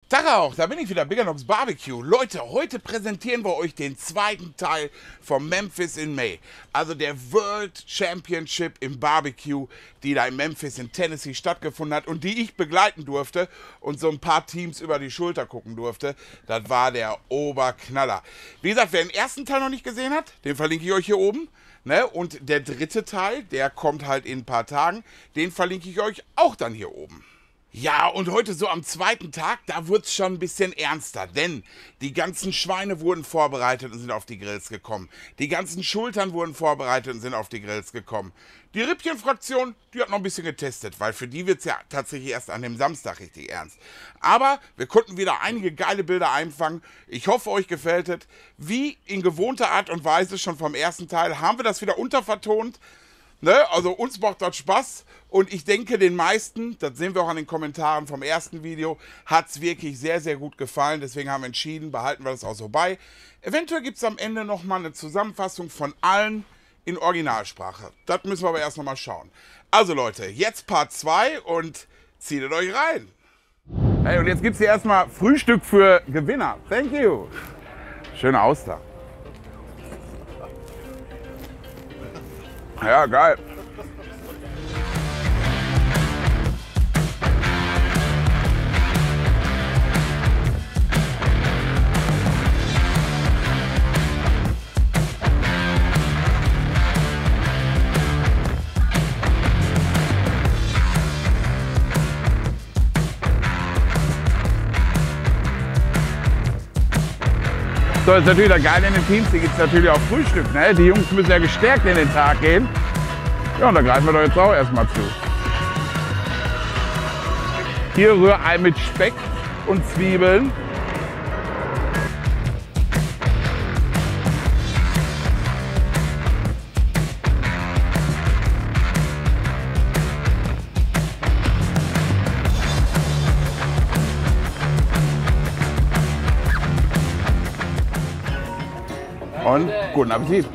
Tag auch, da bin ich wieder, Biggernox Barbecue. Leute, heute präsentieren wir euch den zweiten Teil vom Memphis in May. Also der World Championship im Barbecue, die da in Memphis in Tennessee stattgefunden hat und die ich begleiten durfte und so ein paar Teams über die Schulter gucken durfte. Das war der Oberknaller. Wie gesagt, wer den ersten Teil noch nicht gesehen hat, den verlinke ich euch hier oben. Ne? Und der dritte Teil, der kommt halt in ein paar Tagen, den verlinke ich euch auch dann hier oben. Ja, und heute so am zweiten Tag, da wurde es schon ein bisschen ernster, denn die ganzen Schweine wurden vorbereitet und sind auf die Grills gekommen. Die ganzen Schultern wurden vorbereitet und sind auf die Grills gekommen. Die Rippchenfraktion, die hat noch ein bisschen getestet, weil für die wird es ja tatsächlich erst an dem Samstag richtig ernst. Aber wir konnten wieder einige geile Bilder einfangen. Ich hoffe, euch gefällt es. Wie in gewohnter Art und Weise schon vom ersten Teil haben wir das wieder untervertont. Ne? Also uns macht das Spaß und ich denke den meisten, das sehen wir auch an den Kommentaren vom ersten Video, hat es wirklich sehr, sehr gut gefallen. Deswegen haben wir entschieden, behalten wir das auch so bei. Eventuell gibt es am Ende nochmal eine Zusammenfassung von allen in Originalsprache. Das müssen wir aber erst nochmal schauen. Also Leute, jetzt Part 2 und zieht es euch rein. Hey, und jetzt gibt es hier erstmal Frühstück für Gewinner. Thank you. Schöne Auster. Ja, geil. So, ist natürlich der Geile in den Teams, hier gibt es natürlich auch Frühstück. Ne? Die Jungs müssen ja gestärkt in den Tag gehen. Ja, und da greifen wir doch jetzt auch erstmal zu. Hier Rührei mit Speck und Zwiebeln. Und guten Appetit.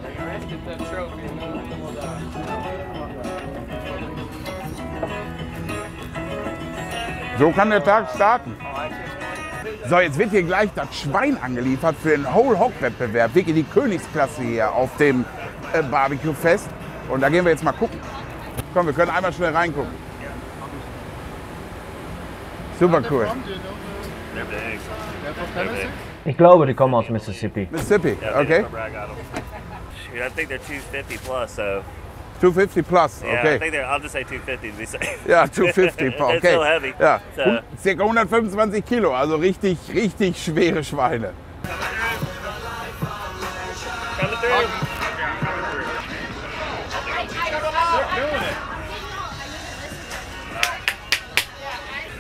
So kann der Tag starten. So, jetzt wird hier gleich das Schwein angeliefert für den Whole Hog Wettbewerb. Wirklich die Königsklasse hier auf dem Barbecue Fest. Und da gehen wir jetzt mal gucken. Komm, wir können einmal schnell reingucken. Super cool. Ich glaube, die kommen aus Mississippi. Mississippi, okay. I think they're 250 plus, so. 250 plus, Yeah, I okay. think I'll just say 250 to be safe. Ja, 250, It's okay. still heavy. Ja, So. circa 125 Kilo, also richtig, richtig schwere Schweine. Coming through.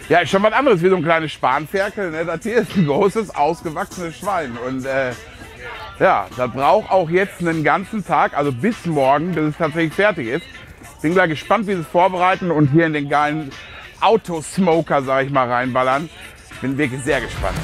Ja, ist schon was anderes wie so ein kleines Spanferkel. Ne? Das hier ist ein großes, ausgewachsenes Schwein. Und ja, das braucht auch jetzt einen ganzen Tag, also bis morgen, bis es tatsächlich fertig ist. Bin gleich gespannt, wie sie es vorbereiten und hier in den geilen Autosmoker, sag ich mal, reinballern. Bin wirklich sehr gespannt.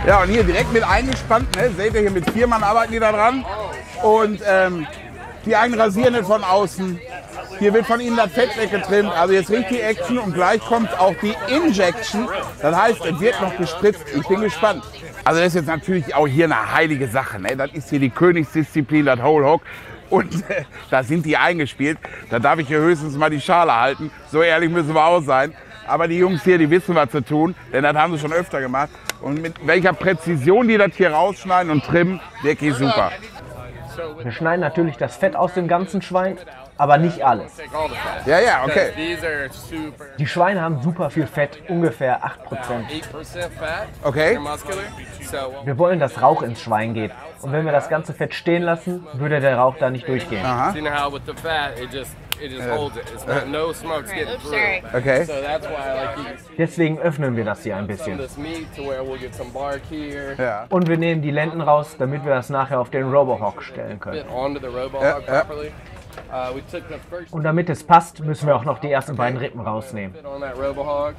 Ja, und hier direkt mit eingespannt, ne? Seht ihr, hier mit 4 Mann arbeiten die da dran. Und die einen rasieren nicht von außen. Hier wird von ihnen das Fett weggetrimmt. Also jetzt richtig Action und gleich kommt auch die Injection. Das heißt, es wird noch gespritzt. Ich bin gespannt. Also das ist jetzt natürlich auch hier eine heilige Sache. Ne? Das ist hier die Königsdisziplin, das Whole Hog. Und da sind die eingespielt. Da darf ich hier höchstens mal die Schale halten. So ehrlich müssen wir auch sein. Aber die Jungs hier, die wissen, was zu tun. Denn das haben sie schon öfter gemacht. Und mit welcher Präzision die das hier rausschneiden und trimmen, wirklich super. Wir schneiden natürlich das Fett aus dem ganzen Schwein, aber nicht alles. Ja, ja, okay. Die Schweine haben super viel Fett, ungefähr 8%. Okay. Wir wollen, dass Rauch ins Schwein geht. Und wenn wir das ganze Fett stehen lassen, würde der Rauch da nicht durchgehen. Aha. it just holds it. It's not, no smoke's getting through. Okay. So that's why I like using Deswegen öffnen wir das hier ein some of bisschen. this meat to where we'll get some bark here. Ja. Und wir nehmen die Lenden raus, damit wir das nachher auf den Robohawk stellen können. Fit onto the RoboHawk properly. We took the first Und damit es passt, müssen wir auch noch die ersten beiden Rippen rausnehmen. fit on that RoboHawk.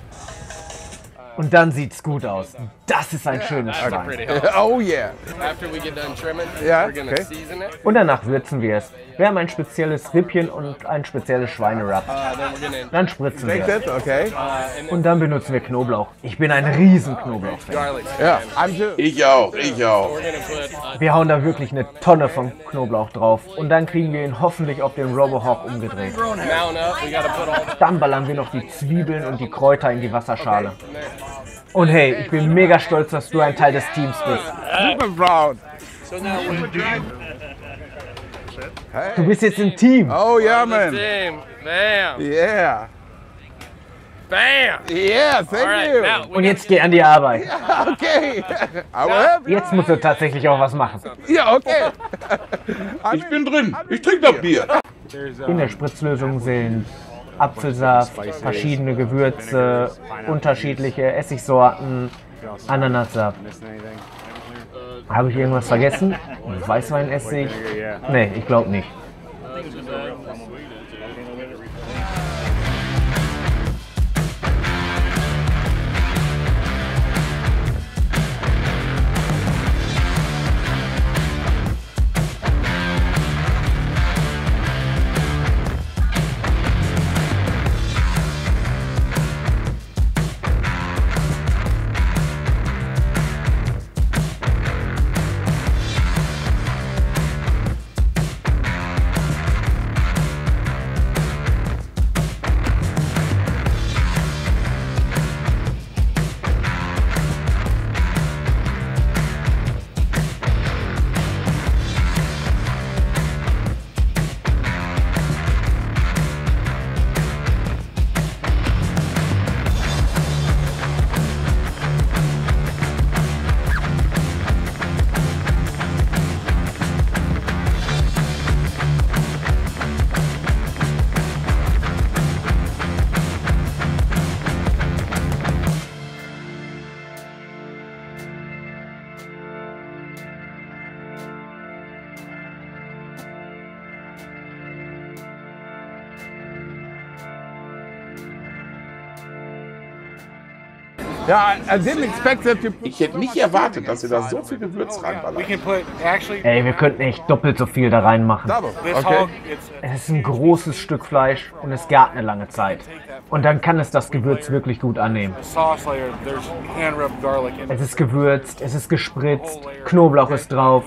Und dann sieht's gut aus. Das ist ein schönes That's Schwein. pretty hot. Oh yeah. After we get done trimming, Yeah, we're gonna okay. season it. Und danach würzen wir es. Wir haben ein spezielles Rippchen und ein spezielles Schweinerub. Then we're gonna Dann spritzen wir Take es. that, okay. and then Und dann benutzen wir Knoblauch. Ich bin ein riesen Knoblauch-Fan. garlic. Ja, I'm too. Ich auch, ich auch. We're gonna put Wir hauen da wirklich eine Tonne von Knoblauch drauf. Und dann kriegen wir ihn hoffentlich auf den Robohawk umgedreht. mount up. We gotta put all that Dann ballern wir noch die Zwiebeln und die Kräuter in die Wasserschale. Und hey, ich bin mega stolz, dass du ein Teil des Teams bist. Super proud. Du bist jetzt im Team. Oh yeah, man. team. Bam. Yeah. Bam. Yeah, thank All right, you. now Und jetzt geh an die Arbeit. Okay. I will help you. Jetzt musst du tatsächlich auch was machen. Ja, okay. Ich bin drin. Ich trinke das Bier. In der Spritzlösung sind Apfelsaft, verschiedene Gewürze, unterschiedliche Essigsorten, Ananassaft. Habe ich irgendwas vergessen? Weißweinessig? Nee, ich glaube nicht. Ja, I didn't expect that you... Ich hätte nicht erwartet, dass ihr da so viel Gewürz reinballert. Ey, wir könnten echt doppelt so viel da reinmachen. Double, okay. Es ist ein großes Stück Fleisch und es gart eine lange Zeit. Und dann kann es das Gewürz wirklich gut annehmen. Es ist gewürzt, es ist gespritzt, Knoblauch ist drauf.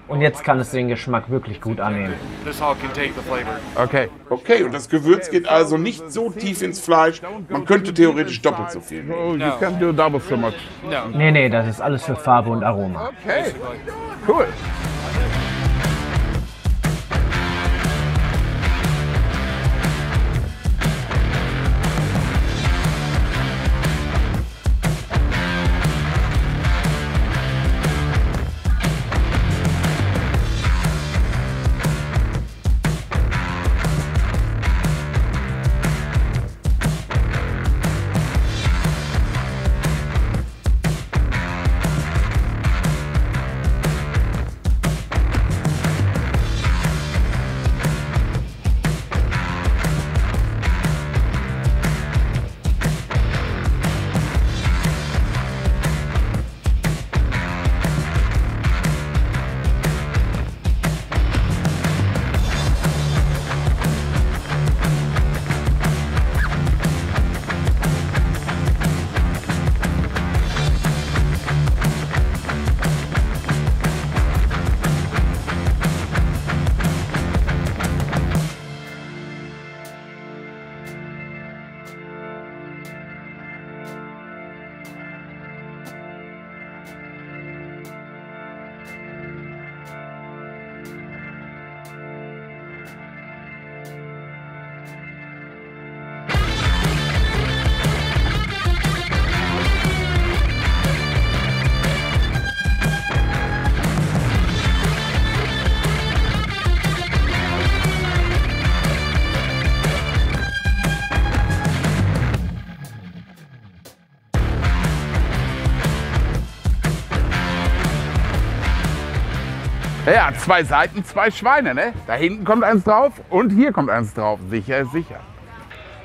Und jetzt kann es den Geschmack wirklich gut annehmen. Okay. Okay, und das Gewürz geht also nicht so tief ins Fleisch. Man könnte theoretisch doppelt so viel nehmen. Oh, you can't do double so much. Nee, das ist alles für Farbe und Aroma. Okay, cool. Ja, 2 Seiten, 2 Schweine, ne? Da hinten kommt eins drauf und hier kommt eins drauf. Sicher ist sicher.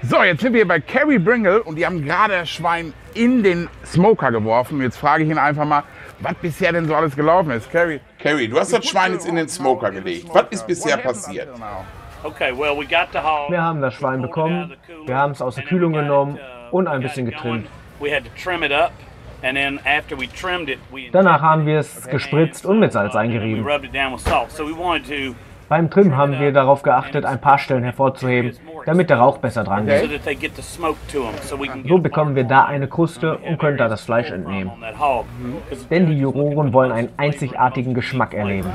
So, jetzt sind wir bei Carrie Bringle und die haben gerade das Schwein in den Smoker geworfen. Jetzt frage ich ihn einfach mal, was bisher denn so alles gelaufen ist. Carrie, du hast das Schwein jetzt in den Smoker gelegt. Was ist bisher passiert? Wir haben das Schwein bekommen, wir haben es aus der Kühlung genommen und ein bisschen getrimmt. Danach haben wir es gespritzt und mit Salz eingerieben. Beim Trimmen haben wir darauf geachtet, ein paar Stellen hervorzuheben, damit der Rauch besser dran geht. So bekommen wir da eine Kruste und können da das Fleisch entnehmen. Denn die Juroren wollen einen einzigartigen Geschmack erleben.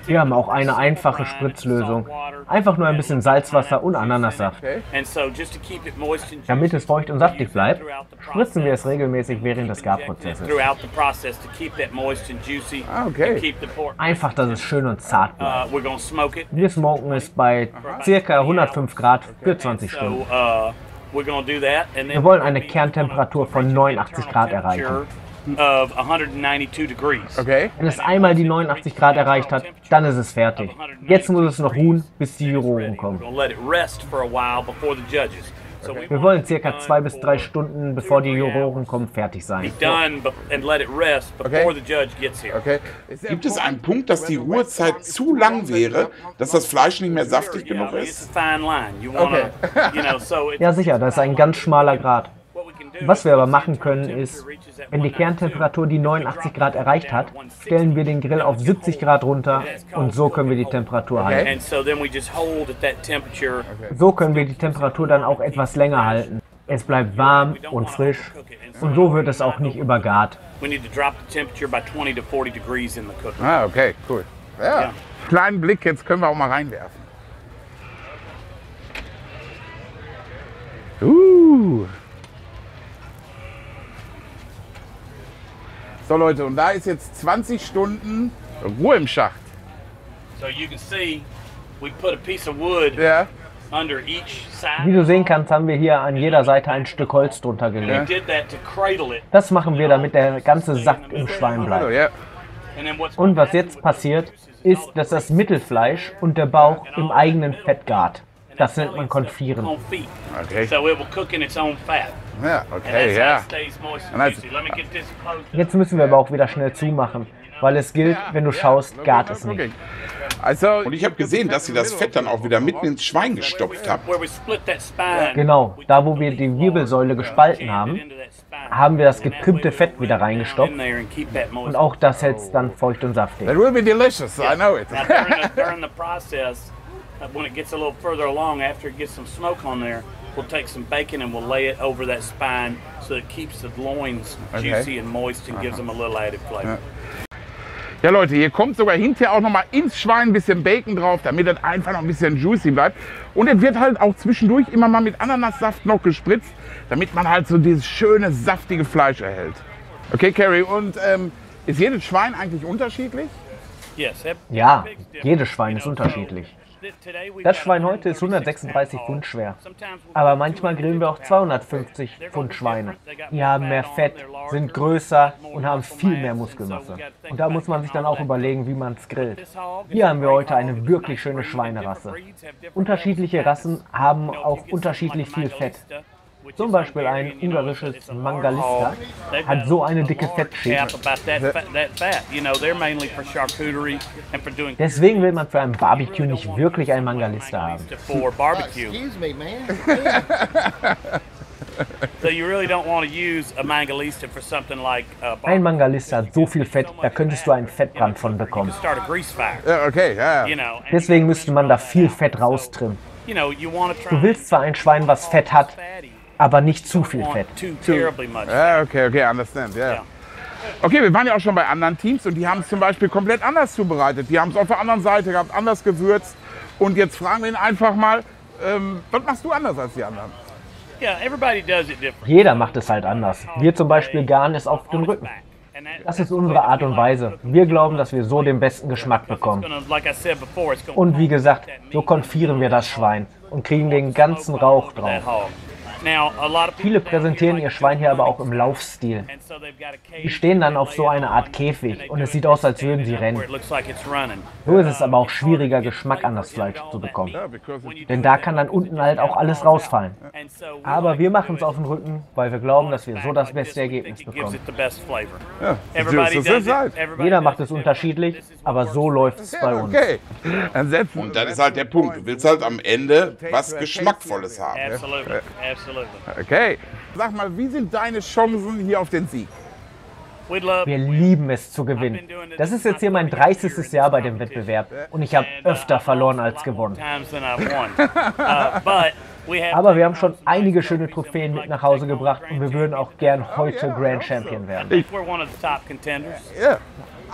Wir haben auch eine einfache Spritzlösung. Einfach nur ein bisschen Salzwasser und Ananassaft. Damit es feucht und saftig bleibt, spritzen wir es regelmäßig während des Garprozesses. Einfach, dass es schön und zart bleibt. Wir smoken es bei ca. 105 Grad für 20 Stunden. Wir wollen eine Kerntemperatur von 89 Grad erreichen. Okay. Wenn es einmal die 89 Grad erreicht hat, dann ist es fertig. Jetzt muss es noch ruhen, bis die Juroren kommen. Wir wollen ca. 2 bis 3 Stunden, bevor die Juroren kommen, fertig sein. Okay. Gibt es einen Punkt, dass die Ruhezeit zu lang wäre, dass das Fleisch nicht mehr saftig genug ist? Okay. Ja sicher, das ist ein ganz schmaler Grat. Was wir aber machen können ist, wenn die Kerntemperatur die 89 Grad erreicht hat, stellen wir den Grill auf 70 Grad runter und so können wir die Temperatur halten. So können wir die Temperatur dann auch etwas länger halten. Es bleibt warm und frisch und so wird es auch nicht übergart. Ah, okay, cool. Ja. Kleinen Blick, jetzt können wir auch mal reinwerfen. So Leute, und da ist jetzt 20 Stunden Ruhe im Schacht. Ja. Wie du sehen kannst, haben wir hier an jeder Seite ein Stück Holz drunter gelegt. Das machen wir, damit der ganze Saft im Schwein bleibt. Ja. Und was jetzt passiert, ist, dass das Mittelfleisch und der Bauch im eigenen Fett gart. Das nennt man Konfieren. Okay. Ja, okay, ja. Jetzt müssen wir aber auch wieder schnell zumachen, weil es gilt, wenn du schaust, gart es nicht. Also, und ich habe gesehen, dass sie das Fett dann auch wieder mitten ins Schwein gestopft haben. Genau, da wo wir die Wirbelsäule gespalten haben, haben wir das getrimmte Fett wieder reingestopft und auch das hält es dann feucht und saftig. That will be delicious, I know it. When it gets a little further along, after it gets some smoke on there, we'll take some bacon and we'll lay it over that spine so it keeps the loins juicy and moist and gives them a little added flavor. Ja Leute, hier kommt sogar hinterher auch nochmal ins Schwein ein bisschen Bacon drauf, damit das einfach noch ein bisschen juicy bleibt. Und es wird halt auch zwischendurch immer mal mit Ananassaft noch gespritzt, damit man halt so dieses schöne, saftige Fleisch erhält. Okay, Carrie, und ist jedes Schwein eigentlich unterschiedlich? Ja, jedes Schwein ist unterschiedlich. Das Schwein heute ist 136 Pfund schwer, aber manchmal grillen wir auch 250 Pfund Schweine. Die haben mehr Fett, sind größer und haben viel mehr Muskelmasse. Und da muss man sich dann auch überlegen, wie man es grillt. Hier haben wir heute eine wirklich schöne Schweinerasse. Unterschiedliche Rassen haben auch unterschiedlich viel Fett. Zum Beispiel ein ungarisches Mangalista hat so eine dicke Fettschicht. Deswegen will man für ein Barbecue nicht wirklich einen Mangalista haben. Ein Mangalista hat so viel Fett, da könntest du einen Fettbrand von bekommen. Okay, ja. Deswegen müsste man da viel Fett raustrimmen. Du willst zwar ein Schwein, was Fett hat, aber nicht zu viel Fett. Ja, okay, understand, yeah. Okay, wir waren ja auch schon bei anderen Teams und die haben es zum Beispiel komplett anders zubereitet. Die haben es auf der anderen Seite gehabt, anders gewürzt. Und jetzt fragen wir ihn einfach mal, was machst du anders als die anderen? Jeder macht es halt anders. Wir zum Beispiel garen es auf den Rücken. Das ist unsere Art und Weise. Wir glauben, dass wir so den besten Geschmack bekommen. Und wie gesagt, so konfieren wir das Schwein und kriegen den ganzen Rauch drauf. Viele präsentieren ihr Schwein hier aber auch im Laufstil. Die stehen dann auf so eine Art Käfig und es sieht aus, als würden sie rennen. So ist es aber auch schwieriger, Geschmack an das Fleisch zu bekommen. Denn da kann dann unten halt auch alles rausfallen. Aber wir machen es auf den Rücken, weil wir glauben, dass wir so das beste Ergebnis bekommen. Jeder macht es unterschiedlich, aber so läuft es bei uns. Und das ist halt der Punkt. Du willst halt am Ende was Geschmackvolles haben. Okay. Sag mal, wie sind deine Chancen hier auf den Sieg? Wir lieben es zu gewinnen. Das ist jetzt hier mein 30. Jahr bei dem Wettbewerb und ich habe öfter verloren als gewonnen. Aber wir haben schon einige schöne Trophäen mit nach Hause gebracht und wir würden auch gern heute Grand Champion werden.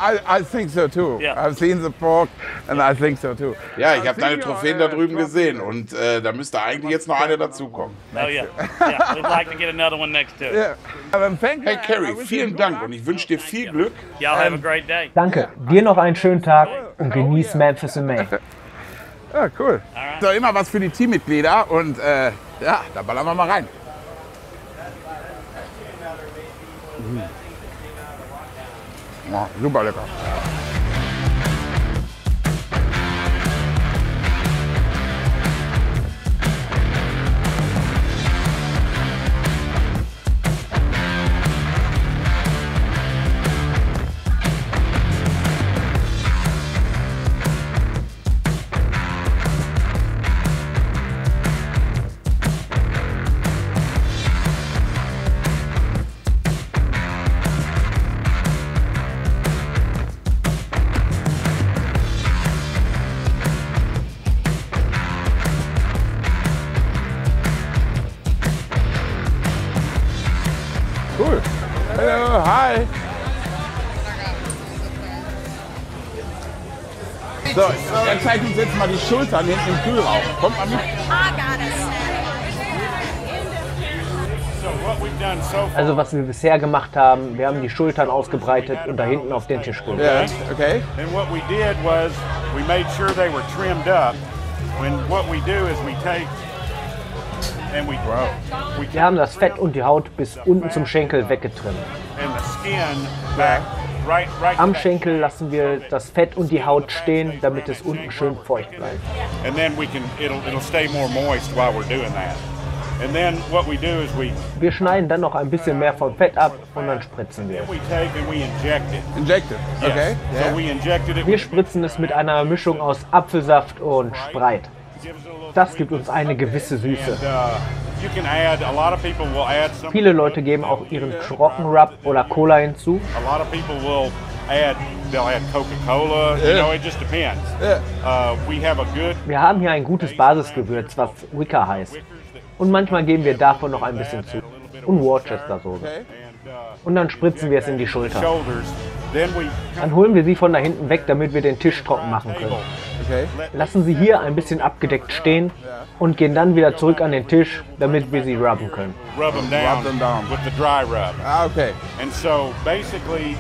I think so too. I've seen the pork and I think so too. Ja, ich habe deine Trophäen da drüben gesehen und da müsste eigentlich jetzt noch eine dazukommen. Oh yeah, we'd like to get another one next to it. Hey Kerry, vielen Dank und ich wünsche dir viel Glück. Y'all have a great day. Danke, dir noch einen schönen Tag und genieß Memphis in May. Ja, cool. So, immer was für die Teammitglieder und ja, da ballern wir mal rein. Ja, super lecker. Cool. Hallo, hi. So, er zeigt uns jetzt mal die Schultern hinten im Kühlraum. Kommt mal mit. Also was wir bisher gemacht haben, wir haben die Schultern ausgebreitet und da hinten auf den Tisch gelegt. Okay. And what we did was we made sure they were trimmed up. When what we do is we take and we Wir haben das Fett und die Haut bis unten zum Schenkel weggetrimmt. and the skin back right Am Schenkel lassen wir das Fett und die Haut stehen, damit es unten schön feucht bleibt. and then we can it'll stay more moist while we're doing that. And then what we do is we Wir schneiden dann noch ein bisschen mehr vom Fett ab und dann spritzen wir. take and we inject it. Injected. Okay. Yes. So we injected it. Wir spritzen es mit einer Mischung aus Apfelsaft und Sprite. Das gibt uns eine gewisse Süße. You can add, a lot of people will add some. Viele Leute geben auch ihren Trockenrub oder Cola hinzu. A lot of people will add, they'll add Coca-Cola, you know, it just depends. We have a good Wir haben hier ein gutes Basisgewürz, was Wicca heißt. Und manchmal geben wir davon noch ein bisschen zu. Und Worcester-Soße. Und dann spritzen wir es in die Schulter. shoulders. Then we Dann holen wir sie von da hinten weg, damit wir den Tisch trocken machen können. Okay. Lassen sie hier ein bisschen abgedeckt stehen und gehen dann wieder zurück an den Tisch, damit wir sie rubben können. rub them down with the dry rub. Ah, okay. And so basically,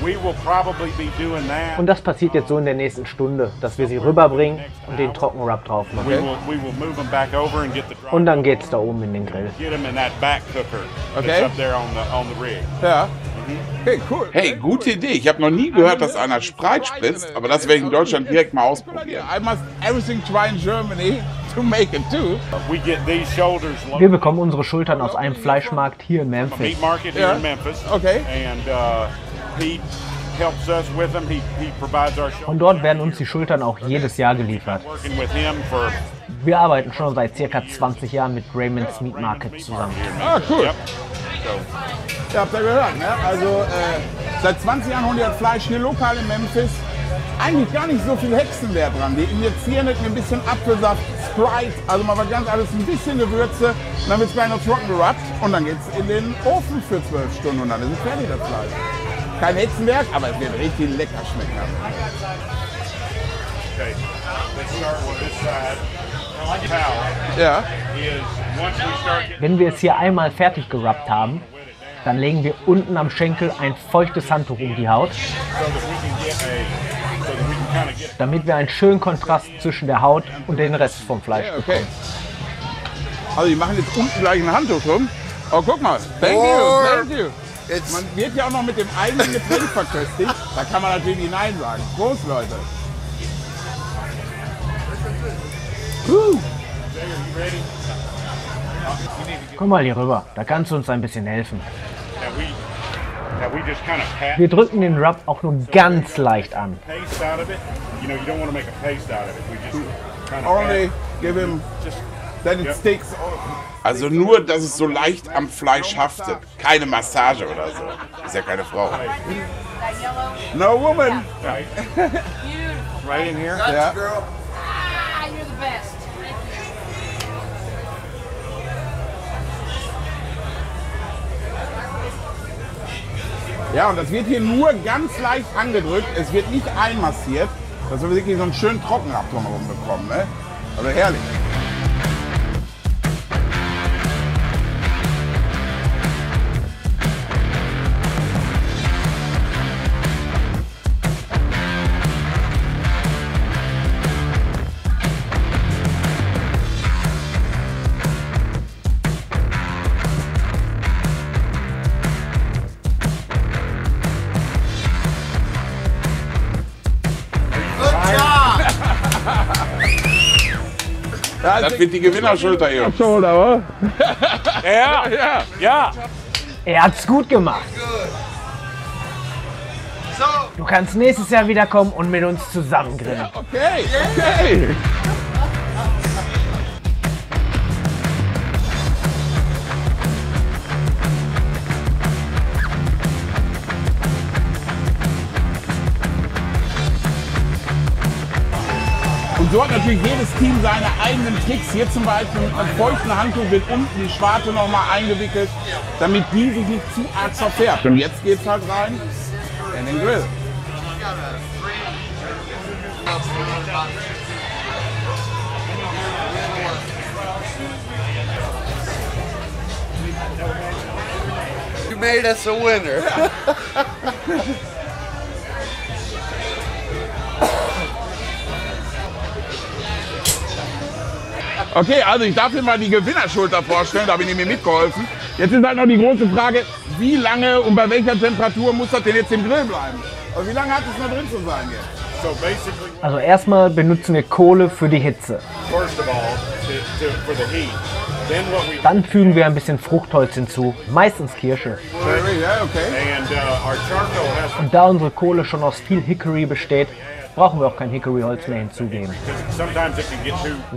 we will probably be doing that. Und das passiert jetzt so in der nächsten Stunde, dass wir sie rüberbringen und den Trockenrub drauf machen. We will move them back over and get the dry Und dann geht's da oben in den Grill. get them in that back cooker Okay. that's up there on the rig. Ja. Okay, cool. Hey, gute Idee. Ich habe noch nie gehört, dass einer Sprite spritzt, aber das werde ich in Deutschland direkt mal ausprobieren. I must everything try in Germany to make it too. We get these shoulders Wir loaded bekommen unsere Schultern aus einem Fleischmarkt hier in from Memphis. Meat Market here Yeah. in Memphis. Okay. And Pete helps us with them. He provides our Von shoulders. dort werden uns die Schultern auch jedes Jahr geliefert. Working with him for Wir arbeiten schon seit ca. 20 Jahren mit Raymond's Meat Market zusammen. Ah, cool. Yep. Ihr habt ja gehört, ne? Also seit 20 Jahren holen die das Fleisch hier lokal in Memphis. Eigentlich gar nicht so viel Hexenwert dran. Die injizieren mit ein bisschen Apfelsaft, Sprite, also mal was ganz alles, ein bisschen Gewürze. Und dann wird es gleich noch trocken gerubbt und dann geht es in den Ofen für 12 Stunden und dann ist es fertig, das Fleisch. Kein Hexenwerk, aber es wird richtig lecker schmecken. Okay. Let's start with this side. Power Ja. is once we start getting Wenn wir es hier einmal fertig gerubbt haben, dann legen wir unten am Schenkel ein feuchtes Handtuch um die Haut, get damit wir einen schönen Kontrast zwischen der Haut und den Rest vom Fleisch Okay. bekommen. Also die machen jetzt unten gleich ein Handtuch drum. Oh, guck mal. Thank you. Man wird ja auch noch mit dem eigenen Getränk verköstigt. Da kann man natürlich nicht Nein sagen. Prost, Leute. Komm mal hier rüber, da kannst du uns ein bisschen helfen. Wir drücken den Rub auch nur ganz leicht an. Only give him that it sticks. Also nur, dass es so leicht am Fleisch haftet. Keine Massage oder so. Ist ja keine Frau. No woman. Right in here? Ja. Ah, you're the best. Ja, und das wird hier nur ganz leicht angedrückt. Es wird nicht einmassiert, dass wir wirklich so einen schönen Trockenabton rumbekommen. Ne? Also herrlich. Ja, das wird die Gewinnerschulter hier. Ja. Er hat's gut gemacht. Du kannst nächstes Jahr wiederkommen und mit uns zusammen grillen. Okay. Und so hat natürlich jedes Team seine eigenen Tricks. Hier zum Beispiel mit einem feuchten Handtuch wird unten die Schwarte nochmal eingewickelt, damit die sich nicht zu arg verfärbt. Und jetzt geht's halt rein in den Grill. You made us a winner. Okay, also ich darf dir mal die Gewinnerschulter vorstellen, da habe ich mir mitgeholfen. Jetzt ist halt noch die große Frage, wie lange und bei welcher Temperatur muss das denn jetzt im Grill bleiben? Also wie lange hat es noch drin zu sein jetzt? Also erstmal benutzen wir Kohle für die Hitze. Dann fügen wir ein bisschen Fruchtholz hinzu, meistens Kirsche. Und da unsere Kohle schon aus viel Hickory besteht, brauchen wir auch kein Hickory-Holz mehr hinzugeben.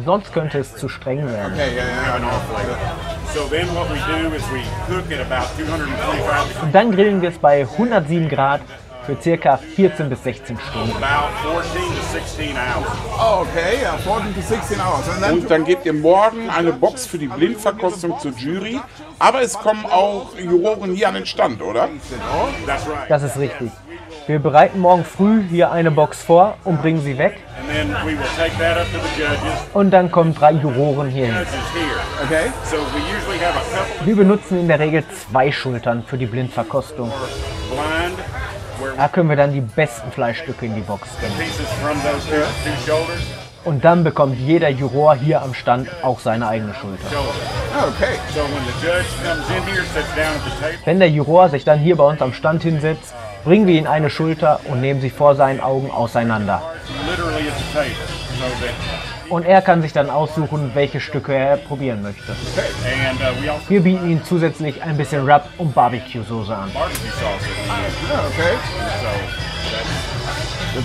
Sonst könnte es zu streng werden. Und dann grillen wir es bei 107 Grad für ca. 14 bis 16 Stunden. Okay, ja, 14 bis 16 Hours. Und dann gebt ihr morgen eine Box für die Blindverkostung zur Jury. Aber es kommen auch Juroren hier an den Stand, oder? Das ist richtig. Wir bereiten morgen früh hier eine Box vor und bringen sie weg. Und dann kommen 3 Juroren hier hin. Okay. Wir benutzen in der Regel 2 Schultern für die Blindverkostung. Da können wir dann die besten Fleischstücke in die Box bringen. Und dann bekommt jeder Juror hier am Stand auch seine eigene Schulter. Okay. Wenn der Juror sich dann hier bei uns am Stand hinsetzt, bringen wir ihm eine Schulter und nehmen sie vor seinen Augen auseinander. Und er kann sich dann aussuchen, welche Stücke er probieren möchte. Wir bieten ihm zusätzlich ein bisschen Rub und Barbecue-Soße an.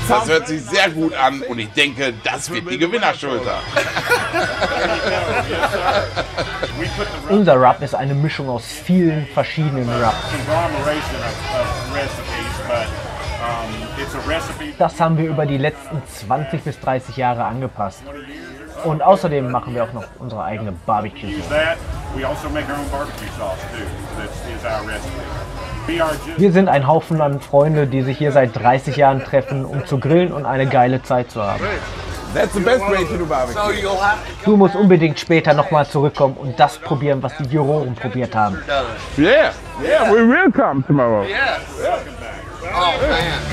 Das hört sich sehr gut an und ich denke, das wird die Gewinnerschulter. Unser Rub ist eine Mischung aus vielen verschiedenen Rubs. Das haben wir über die letzten 20 bis 30 Jahre angepasst. Und außerdem machen wir auch noch unsere eigene Barbecue-Soße. Wir sind ein Haufen an Freunde, die sich hier seit 30 Jahren treffen, um zu grillen und eine geile Zeit zu haben. That's the best way to do barbecue. Du musst unbedingt später nochmal zurückkommen und das probieren, was die Juroren probiert haben. Yeah, we will come tomorrow. Yes. Oh man.